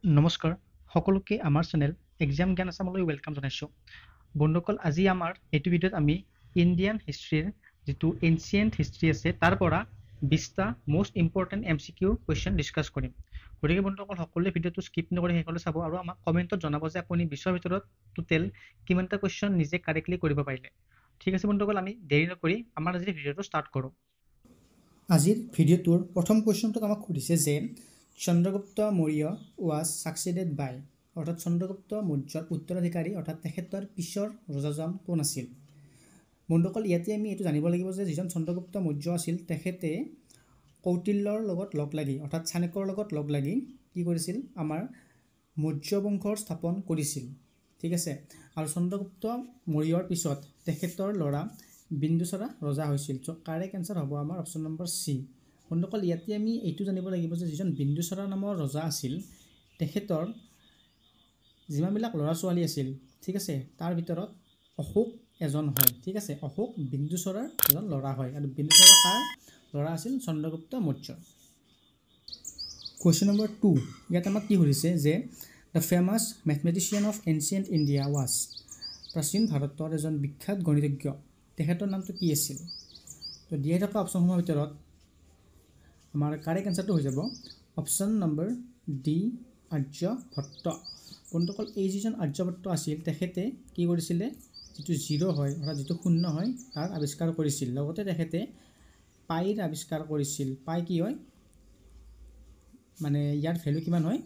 নমস্কাৰ সকলোকে আমাৰ চেনেল এক্সাম জ্ঞান আসামলৈ ওয়েলকাম জনাইছো বন্ধুসকল আজি আমাৰ এইটো ভিডিঅ'ত আমি ইণ্ডিয়ান হিষ্ট্ৰীৰ যেটো এনশিয়েন্ট হিষ্ট্ৰী আছে তাৰ পৰা 20টা most important MCQ question discuss কৰিম গতিকে বন্ধুসকল সকলোৱে ভিডিঅ'টো স্কিপ নকৰি শেষলৈ চাব আৰু আমাক কমেন্টত জনাব যে আপুনি 20ৰ ভিতৰত টোটেল কিমানটা কোৱেশ্চন নিজে কাৰেক্টলি কৰিব পাৰিলে ঠিক আছে বন্ধুসকল আমি দেৰি নকৰি আমাৰ আজি ভিডিঅ'টো ষ্টাৰ্ট কৰো আজিৰ ভিডিঅ'টোৰ প্ৰথম কোৱেশ্চনটোত আমাক সুধিছে যে Chandragupta Maurya was succeeded by অৰ্থাৎ চন্দ্ৰগুপ্ত মৌৰ্যৰ উত্তৰাধিকাৰী অৰ্থাৎ তেখেতৰ পিছৰ ৰজাজন কোন আছিল বন্ধুসকল ইয়াতে আমি এটো জানিব লাগিব যে যিজন চন্দ্ৰগুপ্ত মৌৰ্য আছিল তেখেতে কৌটিল্যৰ লগত লগ লাগি অৰ্থাৎ চাণক্যৰ লগত লগ লাগি কি কৰিছিল আমাৰ মৌৰ্য বংশৰ স্থাপন কৰিছিল ঠিক আছে আৰু চন্দ্ৰগুপ্ত মৌৰ্যৰ পিছত তেখেতৰ ল'ৰা বিন্দুসাৰা ৰজা হৈছিল সো কাৰেক্ট আনসাৰ হ'ব আমাৰ অপচন নম্বৰ সি বন্ধুসকল ইয়াতে আমি এইটো জানিব লাগিব যে যিজন বিন্দুসাৰা নামৰ ৰজা আছিল তেখেতৰ যিমানবিলাক ল'ৰা ছোৱালী আছিল ঠিক আছে তাৰ ভিতৰত অশোক এজন হয় ঠিক আছে অশোক বিন্দুসাৰাৰ এজন ল'ৰা হয় আৰু বিন্দুসাৰা কাৰ ল'ৰা আছিল চন্দ্ৰগুপ্ত মৌৰ্য কোৱেশ্চন নম্বৰ 2 ইয়াত আমাক কি সুধিছে যে the famous mathematician of ancient India was প্ৰাচীন ভাৰতৰ এজন বিখ্যাত গণিতজ্ঞ তেখেতৰ নামটো কি আছিল তো দিয়া থকা অপচনসমূহৰ ভিতৰত আমাৰ কাৰেক্ট আনসাৰটো হৈ যাব অপচন নম্বৰ ডি আৰ্যভট্ট বন্ধুসকল এই যিজন আৰ্যভট্ট আছিল তেখেতে কি কৰিছিলে যেটো 0 হয় অৰ্থাৎ যেটো শূন্য হয় তাৰ আৱিষ্কাৰ কৰিছিল লগতে তেখেতে পাইৰ আৱিষ্কাৰ কৰিছিল পাই কি হয় মানে ইয়াৰ ভ্যালু কিমান হয়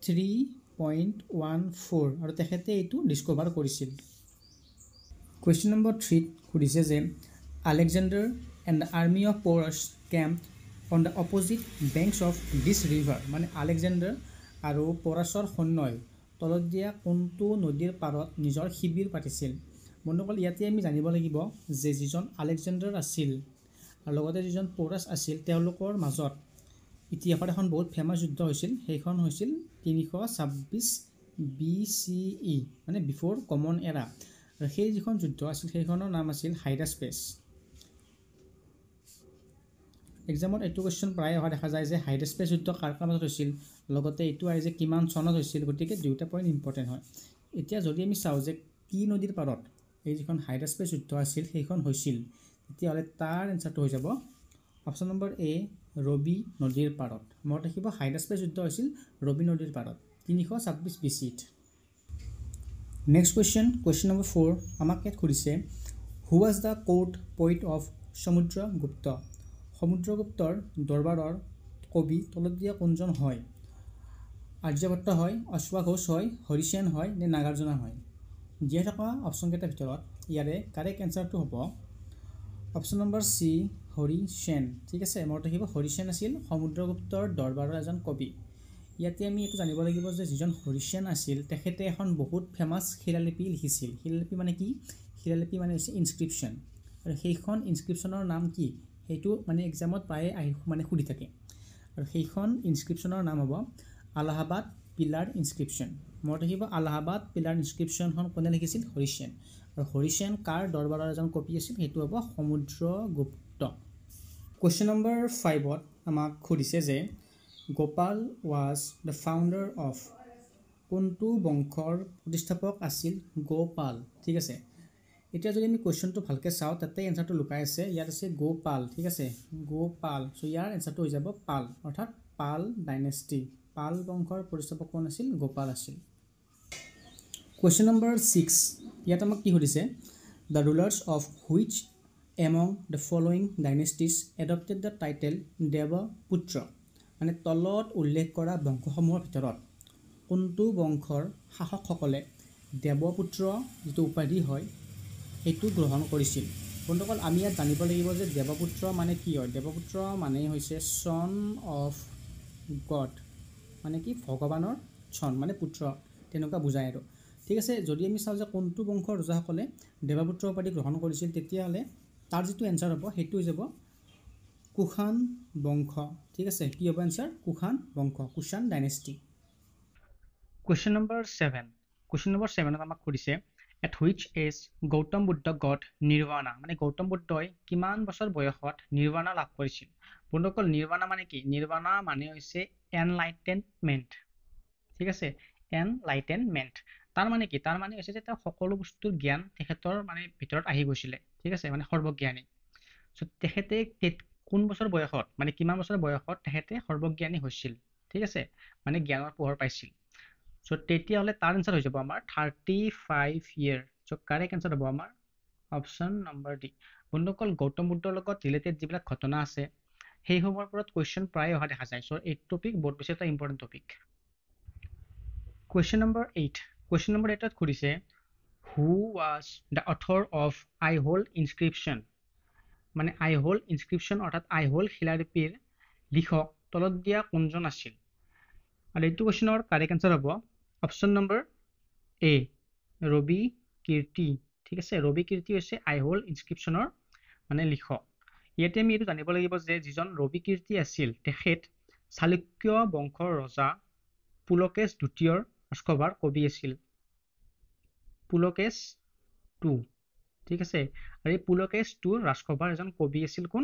3.14 আৰু তেখেতে এইটো ডিসকভাৰ কৰিছিল Question number 3 সুধিছে যে Alexander and the army of Porus camped on the opposite banks of this river মানে Alexander আৰু পৰাশৰ সৈন্যই তলত দিয়া কোনটো নদীৰ পাৰত নিজৰ শিবিৰ পাতিছিল বন্ধুসকল ইয়াতে আমি জানিব লাগিব যে যিজন আলেকজেণ্ডাৰ আছিল আৰু লগতে যিজন পৰাশ আছিল তেওঁলোকৰ মাজত ইতিহাসৰ এখন বহুত ফেমাস যুদ্ধ হৈছিল সেইখন হৈছিল 326 BCE মানে বিফৰ কমন এৰা আৰু সেই যিখন যুদ্ধ আছিল সেইখনৰ নাম আছিল হাইডাস্পেস এক্সামত এইটো কোৱেশ্চন প্ৰায় অহা দেখা যায় যে হাইডাস্পেস যুদ্ধ কাৰ মাজত হৈছিল লগতে এইটো আই যে কিমান চনত হৈছিল গতিকে দুটা পইণ্ট ইম্পৰ্টেন্ট হয় এতিয়া যদি আমি চাও যে কি নদীৰ পাৰত এই যিখন হাইডাস্পেস যুদ্ধ আছিল সেইখন হৈছিল তেতিয়া হলে তাৰ আনসাৰটো হৈ যাব অপচন নম্বৰ এ ৰবি নদীৰ পাৰত মনত ৰাখিব হাইডাস্পেস যুদ্ধ হৈছিল ৰবি নদীৰ পাৰত 326 BCত Next question number 4 আমাক ইয়াত সুধিছে Who was the court poet of Samudragupta সমুদ্ৰগুপ্তৰ দৰবাৰৰ কবি তলত দিয়া কোনজন হয় আৰ্যভট্ট হয় অশ্বাঘোষ হয় হৰিসেন হয় নে নাগাৰ্জুনা হয় দিয়া থকা অপচন কেইটাৰ ভিতৰত ইয়াৰে কাৰেক্ট আনসাৰটো হ'ব অপচন নম্বৰ সি হৰিসেন ঠিক আছে মনত ৰাখিব হৰিসেন আছিল সমুদ্ৰগুপ্তৰ দৰবাৰৰ এজন কবি ইয়াতে আমি এটো জানিব লাগিব যে যিজন হৰিসেন আছিল তেখেতে এখন বহুত ফেমাস শিলালিপি লিখিছিল শিলালিপি মানে কি শিলালিপি মানে হৈছে ইনস্ক্ৰিপচন আৰু সেইখন ইনস্ক্ৰিপচনৰ নাম কি হেতু মানে এক্সামত প্ৰায় মানে সুধি থাকে আৰু সেইখন ইনস্ক্ৰিপচনৰ নাম হ'ব আলাহাবাদ পিলাৰ ইনস্ক্ৰিপচন মনত ৰাখিব আলাহাবাদ পিলাৰ ইনস্ক্ৰিপচনখন কোনে লিখিছিল হৰিসেন আৰু হৰিসেন কাৰ দৰবাৰৰ এজন কবি আছিল হেতু হ'ব সমুদ্ৰগুপ্ত কোৱেশ্চন নম্বৰ 5ত আমাক সুধিছে যে Gopal was the founder of কোনটো বংশৰ প্ৰতিষ্ঠাপক আছিল গোপাল ঠিক আছে এতিয়া যদি আমি কোৱেশ্চনটো ভালকে চাও তাতে আনসাৰটো লুকাই আছে ইয়াত আছে গোপাল ঠিক আছে গোপাল সো ইয়াৰ আনসাৰটো হৈ যাব পাল অৰ্থাৎ পাল ডাইনেষ্টি পাল বংশৰ প্ৰতিষ্ঠাপক কোন আছিল গোপাল আছিল কোৱেশ্চন নম্বৰ 6 ইয়াত আমাক কি সুধিছে The rulers of which among the following dynasties adopted the title Devaputra মানে তলত উল্লেখ কৰা বংশসমূহৰ ভিতৰত কোনটো বংশৰ শাসকসকলে দেৱপুত্ৰ যেটো উপাধি হয় এটো গ্ৰহণ কৰিছিল বন্ধুসকল আমি ইয়াত জানিব লাগিব যে দেৱপুত্ৰ মানে কি হয় দেৱপুত্ৰ মানে হৈছে son of god মানে কি ভগৱানৰ son মানে পুত্ৰ তেনেকুৱা বুজায় আৰু ঠিক আছে যদি আমি চাও যে কোনটো বংশৰ ৰজাসকলে দেৱপুত্ৰ উপাধি গ্ৰহণ কৰিছিল তেতিয়া হলে তাৰ যেটো আনসাৰ হ'ব হেতু হৈ যাব কুখান বংশ ঠিক আছে কি হ'ব আনসাৰ কুখান বংশ কুশান ডাইনেষ্টি Question number 7 আমাক সুধিছে at which age Gautam Buddha got nirvana মানে গৌতম বুদ্ধই কিমান বছৰ বয়সত নিৰ্বাণা লাভ কৰিছিল বন্ধুসকল নিৰ্বাণা মানে কি নিৰ্বাণা মানে হৈছে enlightenment ঠিক আছে এনলাইটেনমেন্ট তাৰ মানে কি তাৰ মানে হৈছে যে তেওঁ সকলো বস্তুৰ জ্ঞান তেখেতৰ মানে ভিতৰত আহি গৈছিলে ঠিক আছে মানে সৰ্বজ্ঞানী সো তেখেতে কোন বছৰ বয়সত মানে কিমান বছৰ বয়সত তেখেতে সৰ্বজ্ঞানী হৈছিল ঠিক আছে মানে জ্ঞানৰ পোহৰ পাইছিল সো তেতিয়াহলে তাৰ আনসাৰ হৈ যাব আমাৰ 35 ইয়াৰ সো কাৰেক্ট আনসাৰ হ'ব আমাৰ অপশন নম্বৰ ডি বন্ধুসকল গৌতম বুদ্ধৰ লগত ৰিলেটেড যিবিলাক ঘটনা আছে সেই সময়ৰ ওপৰত কোৱেশ্চন প্ৰায় অহা দেখা যায় সো এই টপিক বহুত বেছি এটা important topic Question number 8. Question number 8 খুদিছে Who was the author of Aihole inscription? মানে Aihole inscription অৰ্থাৎ Aihole শিলালিপিৰ লিখক তলত দিয়া কোনজন আছিল আৰু এইটো কোৱেশ্চনৰ কাৰেক্ট আনসাৰ হ'ব অপশন নম্বৰ এ ৰবি কীৰ্তি ঠিক আছে ৰবি কীৰ্তি হৈছে Aihole inscriptionৰ মানে লিখক ইয়াতে আমি এইটো জানিব লাগিব যে যিজন ৰবি কীৰ্তি আছিল তেখেত চালুক্য বংশৰ ৰজা পুলকেশ দ্বিতীয়ৰ ৰাজসভাৰ কবি আছিল পুলকেশ 2 ঠিক আছে আৰু এই পুলকেশ 2 ৰাজসভাৰ এজন কবি আছিল কোন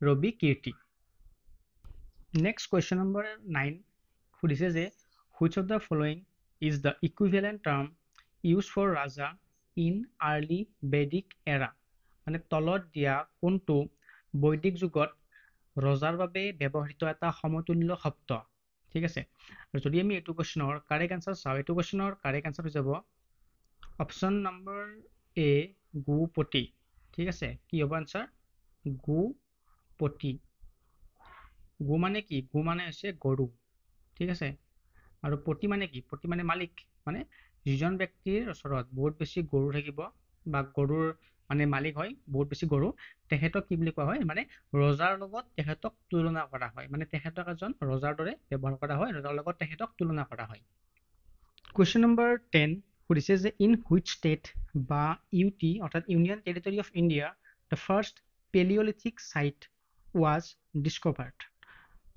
ৰবি কীৰ্তি নেক্সট কোৱেশ্চন নম্বৰ 9 খুদিছে যে which of the following is the equivalent term used for raja in early Vedic era মানে তলত দিয়া কোনটো বৈদিক যুগত ৰজাৰ বাবে ব্যৱহৃত এটা সমতুল্য শব্দ ঠিক আছে আৰু যদি আমি এইটো কোৱেশ্চনৰ কাৰেক্ট আনসাৰ চাও এইটো কোৱেশ্চনৰ কাৰেক্ট আনসাৰ হৈ যাব অপশন নম্বৰ এ গুপতি ঠিক আছে কি হ'ব আনসাৰ গুপতি গু মানে কি গু মানে হৈছে গৰু ঠিক আছে আৰু পতি মানে কি পতি মানে মালিক মানে যিজন ব্যক্তিৰ ওচৰত বহুত বেছি গৰু থাকিব বা গৰুৰ মানে মালিক হয় বহুত বেছি গৰু তেখেতক কি বুলি কোৱা হয় মানে ৰজাৰ লগত তেখেতক তুলনা কৰা হয় মানে তেখেতক এজন ৰজাৰ দৰে ব্যৱহাৰ কৰা হয় ৰজাৰ লগত তেখেতক তুলনা কৰা হয় কোৱেশ্চন নম্বৰ 10 খুদিছে যে ইন হুইচ ষ্টেট বা ইউটি অৰ্থাৎ union territory of India the first palaeolithic site was discovered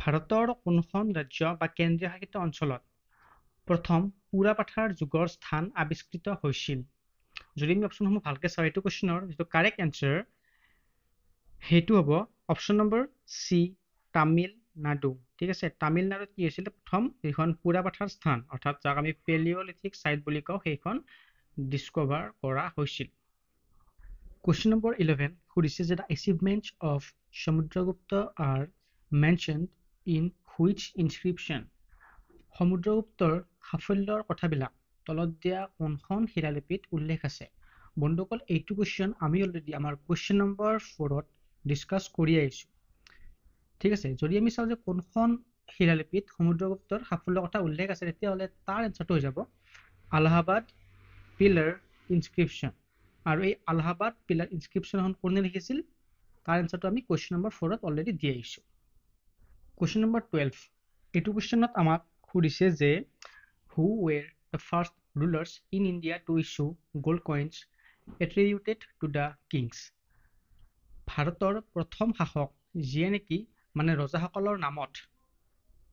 ভাৰতৰ কোনখন ৰাজ্য বা কেন্দ্ৰীয় শাসিত অঞ্চলত প্ৰথম পুৰাপাথাৰ যুগৰ স্থান আৱিষ্কৃত হৈছিল যদি আমি অপশনসমূহ ভালকে চাও এইটো কোৱেশ্চনৰ যেটো কাৰেক্ট আনসাৰ হেতু হ'ব অপশন নম্বৰ সি তামিলনাডু ঠিক আছে তামিলনাডুত কি হৈছিল প্ৰথম এখন পুৰাপাথাৰ স্থান অৰ্থাৎ যাক আমি পেলিঅলিথিক সাইট বুলি কওঁ সেইখন ডিসকভাৰ কৰা হৈছিল কোৱেশ্চন নম্বৰ 11 খুদিছে যে the achievements of Samudragupta are mentioned in which inscription সমুদ্ৰগুপ্তৰ সাফল্যৰ কথাবিলাক তলত দিয়া কোনখন শিলালিপিত উল্লেখ আছে বন্ধুসকল এইটো কোৱেশ্চন আমি অলৰেডি আমাৰ কোৱেশ্চন নম্বৰ 4 ত ডিসকাস কৰি আইছো ঠিক আছে যদি আমি চাও যে কোনখন শিলালিপিত সমুদ্ৰগুপ্তৰ সাফল্যৰ কথা উল্লেখ আছে তেতিয়াহলে তাৰ আনসাৰটো হৈ যাব আলাহাবাদ পিলাৰ ইনস্ক্ৰিপশন আৰু এই আলাহাবাদ পিলাৰ ইনস্ক্ৰিপশনখন কোনে লিখিছিল তাৰ আনসাৰটো আমি কোৱেশ্চন নম্বৰ 4 ত অলৰেডি দি আইছো কোৱেশ্চন নম্বৰ 12 এইটো কোৱেশ্চনত আমাক খুদিছে যে who were the first rulers in India to issue gold coins attributed to the kings ভাৰতৰ প্ৰথম শাসক যিয়ে নেকি মানে ৰজাসকলৰ নামত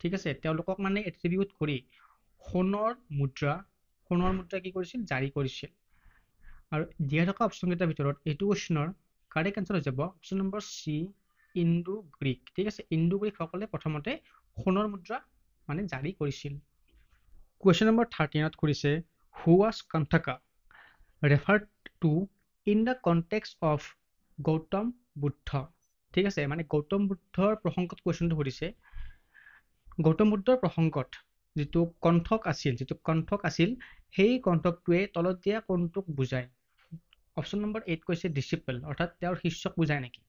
ঠিক আছে তেওঁলোকক মানে এট্ৰিবিউট কৰি সোণৰ মুদ্ৰা কি কৰিছিল জাৰি কৰিছিল আৰু দিয়া থকা অপচন কেইটাৰ ভিতৰত এইটো কোৱেশ্চনৰ কাৰেক্ট আনসাৰ হৈ যাব অপচন নম্বৰ সি ইণ্ডো গ্ৰীক ঠিক আছে ইণ্ডো গ্ৰীক সকলে প্ৰথমতে সোণৰ মুদ্ৰা মানে জাৰি কৰিছিল Question number 13 ত কৰিছে who was Kantaka referred to in the context of Gautam Buddha ঠিক আছে মানে গৌতম বুদ্ধৰ প্ৰসংগত কোৱেশ্চনটো কৰিছে গৌতম বুদ্ধৰ প্ৰসংগত যেটো কণ্ঠক আছিল সেই কণ্ঠকটোৱে তলত দিয়া কোনটোক বুজায় অপচন নম্বৰ 8 কৈছে ডিসিপল অৰ্থাৎ তেওঁৰ শিষ্যক বুজায় নেকি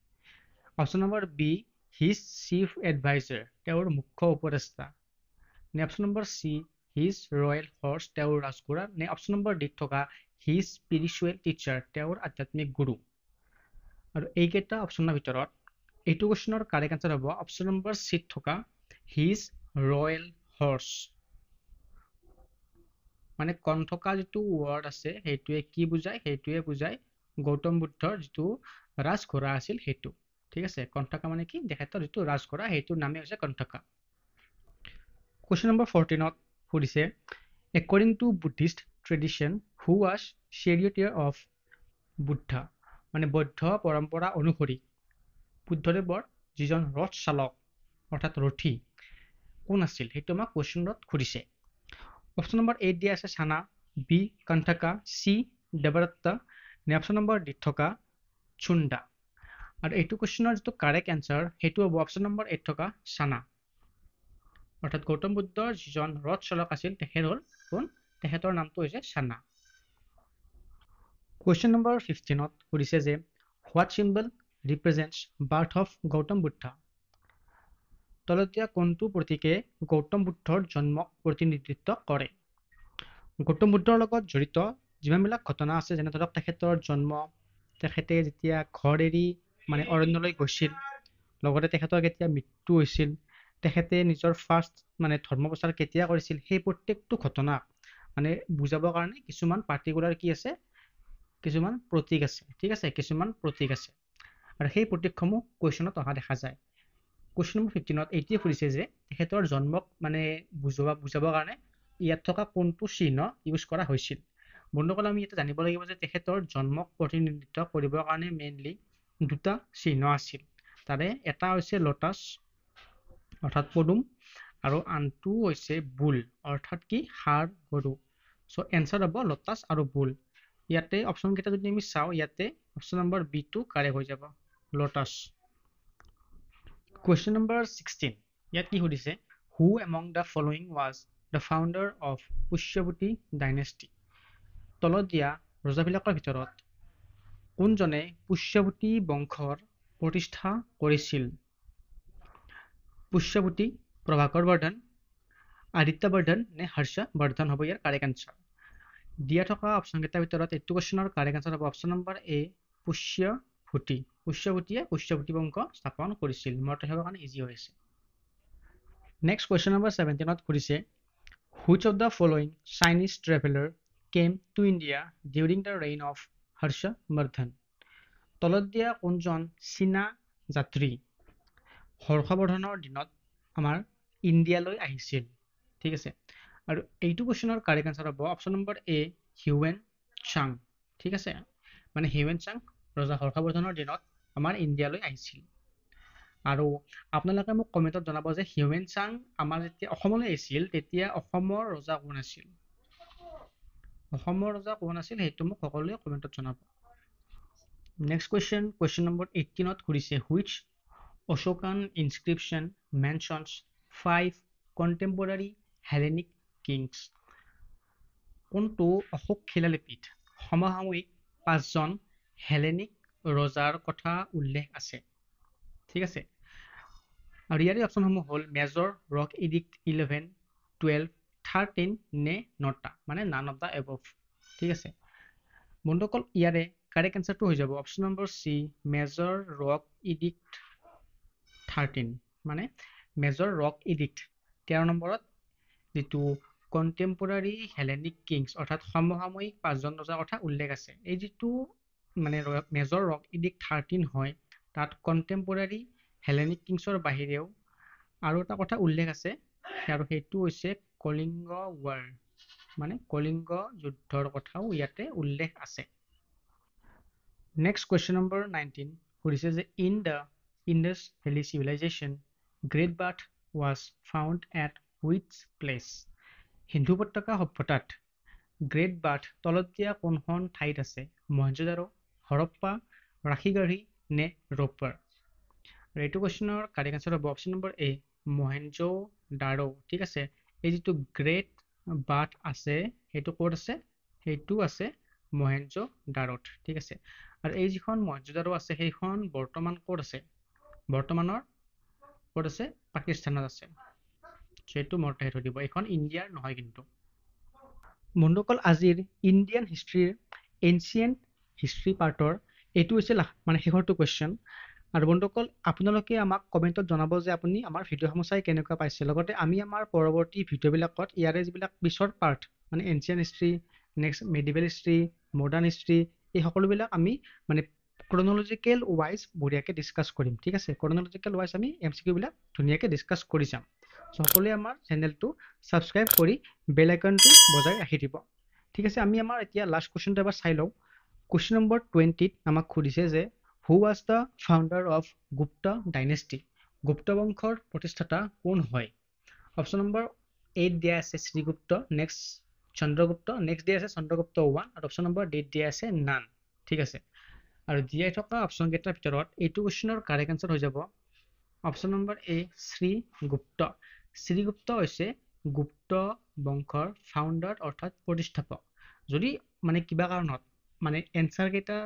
option number B his chief adviser তেওঁৰ মুখ্য উপদেষ্টা নে option number C his royal horse তেওঁৰ ৰাজঘোঁৰা নে অপচন নম্বৰ ডি থকা his spiritual teacher তেওঁৰ আধ্যাত্মিক গুৰু আৰু এইকেইটা অপচনৰ ভিতৰত এইটো কোৱেশ্চনৰ কাৰেক্ট আনসাৰ হ'ব অপচন নম্বৰ সি থকা his royal horse মানে কণ্ঠকা যেটো ওয়াৰ্ড আছে হেতুৱে কি বুজায় হেতুৱে বুজায় গৌতম বুদ্ধৰ যেটো ৰাজঘোঁৰা আছিল হেতু ঠিক আছে কণ্ঠকা মানে কি দেখাতৰ যেটো ৰাজঘোঁৰা হেতুৰ নামে হৈছে কণ্ঠকা কোৱেশ্চন নম্বৰ 14 ত খুদিছে according to Buddhist tradition who was charioteer of Buddha মানে বৌদ্ধ পৰম্পৰা অনুসৰি বুদ্ধদেৱৰ যিজন ৰথ চালক অৰ্থাৎ ৰথী কোন আছিল হেতু আমাক কোৱেশ্চনত খুদিছে অপশ্যন নম্বৰ এ দিয়া আছে সানা, বি কণ্ঠকা, চি দেৱদত্ত, নে অপশ্যন নম্বৰ ডি থকা চুণ্ডা। আৰু এইটো কুৱেশ্যনৰ যিটো কাৰেক্ট এনচাৰ সেইটো হ'ব অপশ্যন নম্বৰ এ থকা সানা। অৰ্থাৎ গৌতম বুদ্ধৰ যিজন ৰথ চালক আছিল তেখেত হ'ল কোন? তেখেতৰ নামটো হৈছে সানা। কুৱেশ্যন নম্বৰ 15ত সুধিছে যে what symbol ৰিপ্ৰেজেণ্টছ birth of Gautam Buddha? তলত দিয়া কোনটো প্ৰতীকে গৌতম বুদ্ধৰ জন্মক প্ৰতিনিধিত্ব কৰে? গৌতম বুদ্ধৰ লগত জড়িত যিমানবিলাক ঘটনা আছে, যেনে ধৰক তেখেতৰ জন্ম, তেখেতে যেতিয়া ঘৰ এৰি মানে অৰণ্যলৈ গৈছিল, লগতে তেখেতৰ কেতিয়া মৃত্যু হৈছিল, তেখেতে নিজৰ ফাৰ্ষ্ট মানে ধৰ্ম প্ৰচাৰ কেতিয়া কৰিছিল, সেই প্ৰত্যেকটো ঘটনা মানে বুজাবৰ কাৰণে কিছুমান পাৰ্টিকুলাৰ কি আছে, কিছুমান প্ৰতীক আছে। ঠিক আছে, কিছুমান প্ৰতীক আছে আৰু সেই প্ৰতীকসমূহ কুৱেশ্যনত অহা দেখা যায়। কুৱেশ্যন নম্বৰ 15ত এইটোৱে সুধিছে যে তেখেতৰ জন্মক মানে বুজাবৰ কাৰণে ইয়াত থকা কোনটো চিহ্ন ইউজ কৰা হৈছিল? বন্ধুসকল, আমি ইয়াতে জানিব লাগিব যে তেখেতৰ জন্মক প্ৰতিনিধিত্ব কৰিবৰ কাৰণে মেইনলি দুটা চিহ্ন আছিল। তাৰে এটা হৈছে লোটাছ অৰ্থাৎ পদুম, আৰু আনটো হৈছে বুল অৰ্থাৎ কি? ষাঁড় গৰু। চ' এনচাৰ হ'ব লোটাছ আৰু বুল। ইয়াতে অপশ্যন কেইটা যদি আমি চাওঁ, ইয়াতে অপশ্যন নম্বৰ বি টো কাৰেক্ট হৈ যাব, লোটাছ। কুৱেশ্যন নম্বৰ 16, ইয়াত কি সুধিছে? Who among the following was the founder of Pushyabhuti dynasty? তলত দিয়া ৰজাবিলাকৰ ভিতৰত কোনজনে পুষ্যৱতী বংশৰ প্ৰতিষ্ঠা কৰিছিল? পুষ্যৱতী, প্ৰভাকৰ বৰ্ধন, আদিত্য বৰ্ধন নে হৰ্ষ বৰ্ধন হ'ব ইয়াৰ কাৰেক্ট এনচাৰ। দিয়া থকা অপশ্যন কেইটাৰ ভিতৰত এইটো কুৱেশ্যনৰ কাৰেক্ট এনচাৰ হ'ব অপশ্যন নম্বৰ এ পুষ্যভূতি। পুষ্যভূতিয়ে পুষ্যভূতি বংশ স্থাপন কৰিছিল। মনত ৰাখিবৰ কাৰণে ইজি হৈ আছে। নেক্সট কুৱেশ্যন নম্বৰ 17ত সুধিছে which of the following Chinese traveller came to India during the reign of Harsha Vardhana? তলত দিয়া কোনজন চীনা যাত্ৰী হৰ্ষবৰ্ধনৰ দিনত আমাৰ ইণ্ডিয়ালৈ আহিছিল? ঠিক আছে, আৰু এইটো কুৱেশ্যনৰ কাৰেক্ট এনচাৰ হ'ব অপশ্যন নম্বৰ এ হিউৱেন চাং। ঠিক আছে, মানে হিউৱেন চাং ৰজা হৰ্ষবৰ্ধনৰ দিনত আমাৰ ইণ্ডিয়ালৈ আহিছিল। আৰু আপোনালোকে মোক কমেণ্টত জনাব যে হিউৱেন চাং আমাৰ যেতিয়া অসমলৈ আহিছিল তেতিয়া অসমৰ ৰজা কোন আছিল? অসমৰ ৰজা কোন আছিল সেইটো মোক সকলোৱে কমেণ্টত জনাব। নেক্সট কুৱেশ্যন নম্বৰ 18ত সুধিছে which Ashokan inscription mentions 5 contemporary Hellenic kings? কোনটো অশোক শিলালিপিত সমসাময়িক 5জন হেলেনিক ৰজাৰ কথা উল্লেখ আছে? ঠিক আছে, আৰু ইয়াৰে অপশ্যনসমূহ হ'ল মেজৰ, ৰক এডিক্ট 11, 12, 13 নে নটা, মানে নান অফ দ্য এবভ। ঠিক আছে বন্ধুসকল, ইয়াৰে কাৰেক্ট এনচাৰটো হৈ যাব option number C major rock addict 13, মানে মেজৰ ৰক এডিক্ট 13 নম্বৰত যিটো কণ্টেম্পৰাৰী হেলেনিক কিংছ অৰ্থাৎ সমসাময়িক 5জন ৰজাৰ কথা উল্লেখ আছে। এই যিটো মানে মেজৰ ৰক এডিক্ট 13 হয়, তাত কণ্টেম্পৰাৰী হেলেনিক কিংছৰ বাহিৰেও আৰু এটা কথা উল্লেখ আছে, আৰু সেইটো হৈছে কলিংগ ৱাৰ, মানে কলিংগ যুদ্ধৰ কথাও ইয়াতে উল্লেখ আছে। নেক্সট কুৱেশ্যন নম্বৰ 19 সুধিছে যে in the Indus valley civilisation great bath was found at which place? সিন্ধু উপত্যকা সভ্যতাত গ্ৰেট বাথ তলত দিয়া কোনখন ঠাইত আছে? মহেঞ্জোদাৰো, হৰপ্পা, ৰাখিগাড়ী নে ৰোপাৰ? এইটো কুৱেশ্যনৰ কাৰেক্ট এনচাৰ হ'ব অপশ্যন নম্বৰ এ মহেঞ্জোদাৰো। ঠিক আছে, এই যিটো গ্ৰেট বাথ আছে সেইটো ক'ত আছে? সেইটো আছে মহেঞ্জোদাৰোত। ঠিক আছে, আৰু এই যিখন মহেঞ্জোদাৰো আছে সেইখন বৰ্তমান ক'ত আছে? বৰ্তমানৰ ক'ত আছে? পাকিস্তানত আছে। সেইটো মনত ৰাখি থৈ দিব, এইখন ইণ্ডিয়াৰ নহয় কিন্তু। বন্ধুসকল, আজিৰ ইণ্ডিয়ান হিষ্ট্ৰীৰ এনচিয়েণ্ট হিষ্ট্ৰী পাৰ্টৰ এইটো হৈছে মানে শেষৰটো কুৱেশ্যন। আৰু বন্ধুসকল, আপোনালোকে আমাক কমেণ্টত জনাব যে আপুনি আমাৰ ভিডিঅ'সমূহ চাই কেনেকুৱা পাইছে। লগতে আমি আমাৰ পৰৱৰ্তী ভিডিঅ'বিলাকত ইয়াৰে যিবিলাক পিছৰ পাৰ্ট মানে ancient history, next medieval history, modern history, এই সকলোবিলাক আমি মানে ক্ৰনলজিকেল ৱাইজ বঢ়িয়াকৈ ডিছকাছ কৰিম। ঠিক আছে, ক্ৰনলজিকেল ৱাইজ আমি MCQ বিলাক ধুনীয়াকৈ ডিছকাছ কৰি যাম। চ' সকলোৱে আমাৰ চেনেলটো ছাবস্ক্ৰাইব কৰি বেল আইকনটো বজাই ৰাখি দিব। ঠিক আছে, আমি আমাৰ এতিয়া লাষ্ট কুৱেশ্যনটো এবাৰ চাই লওঁ। কুৱেশ্যন নম্বৰ 20ত আমাক সুধিছে যে who was the founder of Gupta dynasty? Gupta বংশৰ প্ৰতিষ্ঠাতা কোন হয়? অপশ্যন নম্বৰ 8 দিয়া আছে শ্ৰীগুপ্ত, নেক্সট চন্দ্ৰগুপ্ত, নেক্সট দিয়া আছে চন্দ্ৰগুপ্ত 1 আৰু অপশ্যন নম্বৰ ডি দিয়া আছে নান। ঠিক আছে, আৰু দিয়াই থকা অপশ্যন কেইটাৰ ভিতৰত এইটো কুৱেশ্যনৰ কাৰেক্ট আনসাৰ হৈ যাব অপশ্যন নম্বৰ এ শ্ৰীগুপ্ত। শ্ৰীগুপ্ত হৈছে গুপ্ত বংশৰ ফাউণ্ডাৰ অৰ্থাৎ প্ৰতিষ্ঠাপক। যদি মানে কিবা কাৰণত মানে এনসাৰ কেইটা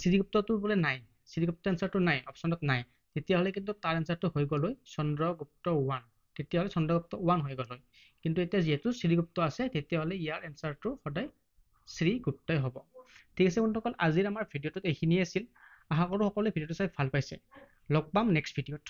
শ্ৰীগুপ্তটো বোলে নাই, শ্ৰীগুপ্ত এনসাৰটো নাই, অপশ্যনত নাই, তেতিয়াহ'লে কিন্তু তাৰ এনসাৰটো হৈ গ'ল হয় চন্দ্ৰগুপ্ত 1, তেতিয়াহ'লে চন্দ্ৰগুপ্ত 1 হৈ গ'ল হয়। কিন্তু এতিয়া যিহেতু শ্ৰীগুপ্ত আছে তেতিয়াহ'লে ইয়াৰ এনসাৰটো সদায় শ্ৰীগুপ্তই হ'ব। ঠিক আছে বন্ধুসকল, আজিৰ আমাৰ ভিডিঅ'টোত এইখিনিয়ে আছিল। আশা কৰোঁ সকলোৱে ভিডিঅ'টো চাই ভাল পাইছে। লগ পাম নেক্সট ভিডিঅ'ত।